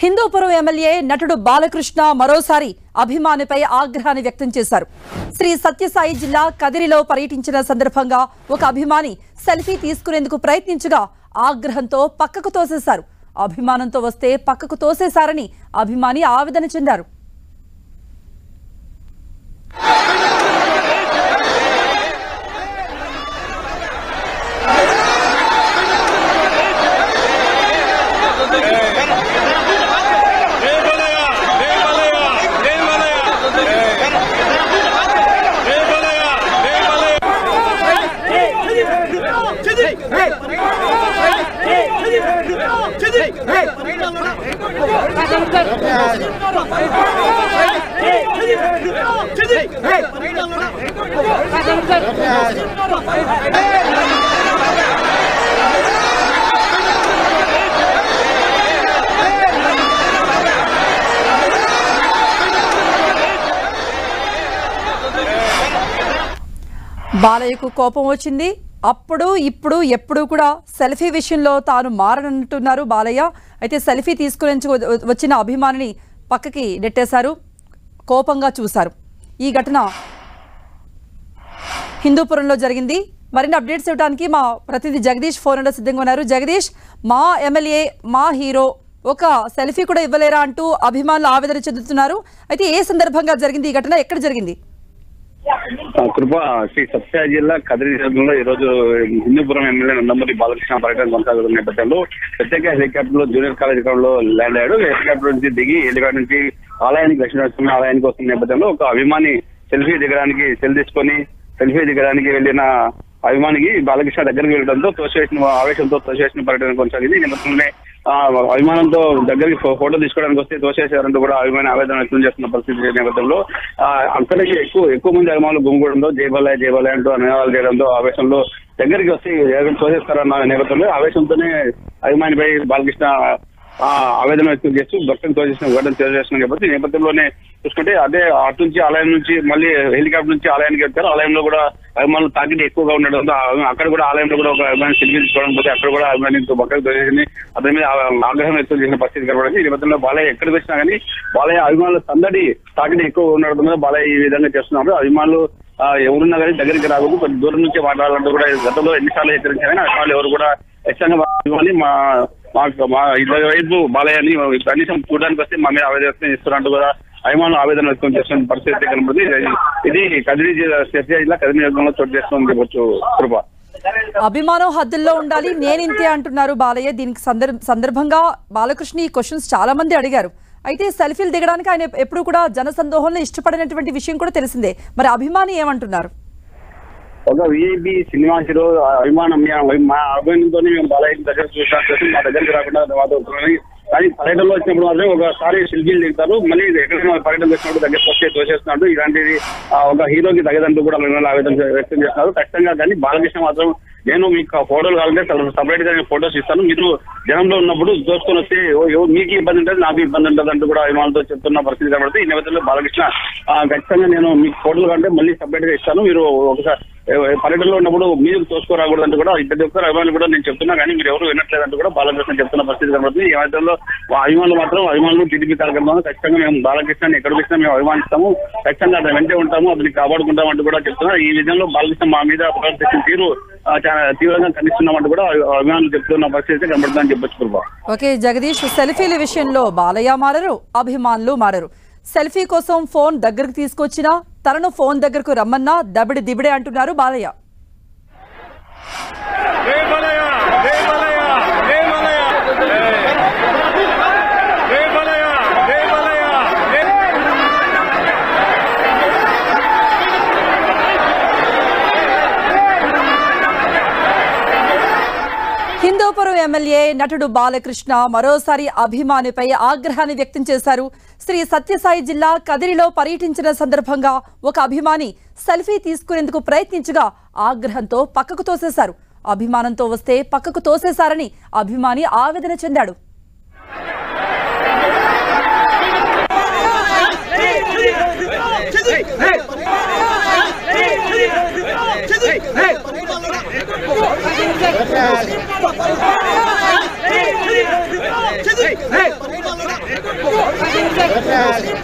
Hindupuram MLA నటుడు బాలకృష్ణ మరోసారి అభిమానిపై ఆగ్రహాన్ని వ్యక్తం చేశారు. శ్రీ సత్యసాయి జిల్లా కదిరిలో పర్యటించిన సందర్భంగా ఒక అభిమాని సెల్ఫీ తీసుకునేందుకు ప్రయత్నించగా ఆగ్రహంతో పక్కకు తోసేశారు. అభిమానంతో వస్తే పక్కకు తోసేశారని అభిమాని ఆవేదన చెందారు. బాలయ్యకు కోపం వచ్చింది. అప్పుడు ఇప్పుడు ఎప్పుడు కూడా సెల్ఫీ విషయంలో తాను మారనంటున్నారు బాలయ్య. అయితే సెల్ఫీ తీసుకుని వచ్చిన అభిమానిని పక్కకి నెట్టేశారు, కోపంగా చూశారు. ఈ ఘటన హిందూపురంలో జరిగింది. మరిన్ని అప్డేట్స్ ఇవ్వడానికి మా ప్రతినిధి జగదీష్ ఫోన్లో సిద్ధంగా ఉన్నారు. జగదీష్, మా ఎమ్మెల్యే మా హీరో ఒక సెల్ఫీ కూడా ఇవ్వలేరా అంటూ అభిమానులు ఆవేదన చెందుతున్నారు. అయితే ఏ సందర్భంగా జరిగింది ఈ ఘటన, ఎక్కడ జరిగింది? కృప శ్రీ సత్యసాయి జిల్లా కదిరి నియోజకవర్గంలో ఈ రోజు హిందూపురం ఎమ్మెల్యే నందమూరి బాలకృష్ణ పర్యటన కొనసాగుతున్న నేపథ్యంలో ప్రత్యేక హెలికాప్టర్ లో జూనియర్ కాలేజ్ గ్రౌండ్ లో ల్యాండ్ అయ్యాడు. హెలికాప్టర్ నుంచి దిగి హెలికాప్టర్ నుంచి ఆలయానికి దర్శనం ఆలయానికి వస్తున్న నేపథ్యంలో ఒక అభిమాని సెల్ఫీ తీసుకొని వెళ్ళిన అభిమానికి బాలకృష్ణ దగ్గరికి వెళ్ళడంతో ఆవేశంతో తోసేసిన పర్యటన కొనసాగింది. ఈ నేపథ్యంలోనే అభిమానంతో దగ్గరికి ఫోటో తీసుకోవడానికి వస్తే తోసేశారంటూ కూడా అభిమాని ఆవేదన వ్యక్తం చేస్తున్న పరిస్థితి నేపథ్యంలో అక్కడికి ఎక్కువ మంది అభిమానులు గుమిగూడంతో జయబాలయ అంటూ నినాదాలు చేయడంతో ఆవేశంలో దగ్గరికి వస్తే తోసేస్తారన్న నేపథ్యంలో ఆవేశంతోనే అభిమానిపై బాలకృష్ణ ఆవేదన వ్యక్తం చేస్తూ భక్తులు తోచేసిన కాబట్టి ఈ నేపథ్యంలోనే చూసుకుంటే అదే అటు నుంచి ఆలయం నుంచి మళ్ళీ హెలికాప్టర్ నుంచి ఆలయానికి వెళ్తారు. ఆలయంలో కూడా అభిమానులు తాకిడి ఎక్కువగా ఉండడంతో అక్కడ కూడా ఆలయంలో కూడా ఒక అభిమాని సెల్ఫీ తీసుకోవడం పోతే అక్కడ కూడా అభిమానితో భక్తులు తోచేసి అతని మీద ఆగ్రహం వ్యక్తం చేసిన పరిస్థితి కనబడింది. ఈ నేపథ్యంలో బాలయ్య ఎక్కడికి వచ్చినా కానీ బాలయ్య అభిమానుల సందడి తాకిడి ఎక్కువ ఉండడం మీద బాలయ్య ఈ విధంగా చేస్తున్నారు. అభిమానులు ఎవరున్నా కానీ దగ్గరికి రాకూడదు, కొంచెం దూరం నుంచి మాట్లాడాలంటూ కూడా గతంలో ఎన్నిసార్లు హెచ్చరించారు కానీ అసలు ఎవరు కూడా ఖచ్చితంగా మా ఇద్దరు వైపు బాలయ్యని కనీసం చూడడానికి వస్తే మా మీద ఆవేదన వ్యక్తం చేస్తున్నట్టు కూడా అభిమానులు ఆవేదన వ్యక్తం చేస్తున్న పరిస్థితి కనబడుతుంది. ఇది కదిరి జిల్లా కదిరి నియోజకవర్గంలో చోటు చేస్తుందని చెప్పొచ్చు. కృప అభిమానం హద్దుల్లో ఉండాలి, నేనింతే అంటున్నారు బాలయ్య. దీనికి సందర్భంగా బాలకృష్ణ ఈ క్వశ్చన్స్ చాలా మంది అడిగారు. అయితే సెల్ఫీలు దిగడానికి ఆయన ఎప్పుడు కూడా జనసందోహంలో ఇష్టపడినటువంటి విషయం కూడా తెలిసిందే. మరి అభిమాని ఏమంటున్నారు? ఒక విఐపి సినిమా హీరో అభిమానం మా అభిమానంతోనే మేము బాలయ్య దగ్గర చూసాం, మా దగ్గరికి రాకుండా కానీ పర్యటనలో వచ్చినప్పుడు మాత్రం ఒకసారి సెల్ఫీలు దిగుతారు, మళ్ళీ ఎక్కడైనా పర్యటన వచ్చినప్పుడు దగ్గర వచ్చే తోసేస్తున్నాడు. ఇలాంటిది ఒక హీరోకి తగ్గదంటూ కూడా ఆవేదన వ్యక్తం చేస్తున్నారు. ఖచ్చితంగా కానీ బాలకృష్ణ మాత్రం నేను మీకు ఫోటోలు కావాలంటే సపరేట్ గా ఫోటోస్ ఇస్తాను, మీరు జనంలో ఉన్నప్పుడు దోసుకొని వస్తే మీకు ఇబ్బంది ఉంటుంది నాకు ఇబ్బంది ఉంటుంది అంటూ కూడా అభిమానులతో చెప్తున్న పరిస్థితి కనబడుతుంది. ఈ నేపథ్యంలో బాలకృష్ణ ఖచ్చితంగా నేను మీకు ఫోటోలు కావాలంటే మళ్ళీ సపరేట్ గా ఇస్తాను, మీరు ఒకసారి పర్యటనలో ఉన్నప్పుడు మీరు తోసుకోరాకూడదు అంటూ కూడా ఇద్దరు ఒక్కరు అభిమానులు కూడా నేను చెప్తున్నా కానీ మీరు ఎవరు వినట్లేదంటూ కూడా బాలకృష్ణ చెప్తున్న పరిస్థితి కనబడుతుంది. ఈ నేపథ్యంలో అభిమానులు టీడీపీ కార్యక్రమంలో ఖచ్చితంగా మేము బాలకృష్ణని ఎక్కడికి వచ్చినా మేము అభిమానిస్తాము, ఖచ్చితంగా అతను వెంటే ఉంటాము, అతన్ని కాపాడుకుంటాం అంటూ కూడా చెప్తున్నారు. ఈ విధంలో బాలకృష్ణ మా మీద ప్రవర్తించిన తీరు చాలా తీవ్రంగా ఖండిస్తున్నామంటూ కూడా అభిమానులు చెప్తున్న పరిస్థితి కనబడుతుందని చెప్పొచ్చు. ఓకే జగదీష్, సెల్ఫీల విషయంలో బాలయ్య మారరు, అభిమానులు మారరు. సెల్ఫీ కోసం ఫోన్ దగ్గరకు తీసుకొచ్చినా తనను ఫోన్ దగ్గరకు రమ్మన్నా దిబిడే అంటున్నారు బాలయ్య. హిందూపురం ఎమ్మెల్యే నటుడు బాలకృష్ణ మరోసారి అభిమానిపై ఆగ్రహాన్ని వ్యక్తం చేశారు. శ్రీ సత్యసాయి జిల్లా కదిరిలో పర్యటించిన సందర్భంగా ఒక అభిమాని సెల్ఫీ తీసుకునేందుకు ప్రయత్నించగా ఆగ్రహంతో పక్కకు తోసేశారు. అభిమానంతో వస్తే పక్కకు తోసేశారని అభిమాని ఆవేదన చెందాడు. Hey! Hey!